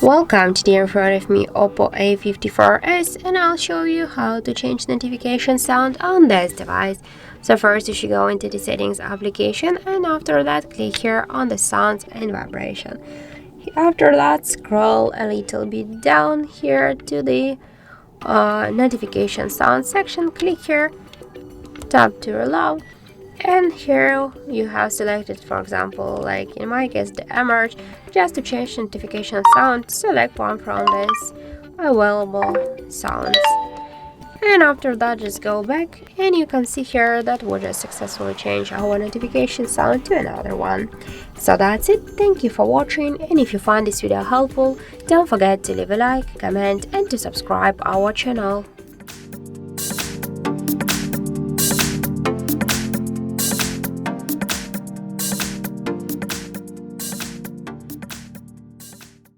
Welcome, today in front of me Oppo A54s, and I'll show you how to change notification sound on this device. So first you should go into the settings application, and after that click here on the sounds and vibration. After that scroll a little bit down here to the notification sound section, click here, tap to allow, and here you have selected, for example, like in my case, the emerge. Just to change notification sound, select one from these available sounds, and after that just go back, and you can see here that we just successfully changed our notification sound to another one. So that's it. Thank you for watching, and if you find this video helpful, don't forget to leave a like, comment, and to subscribe our channel.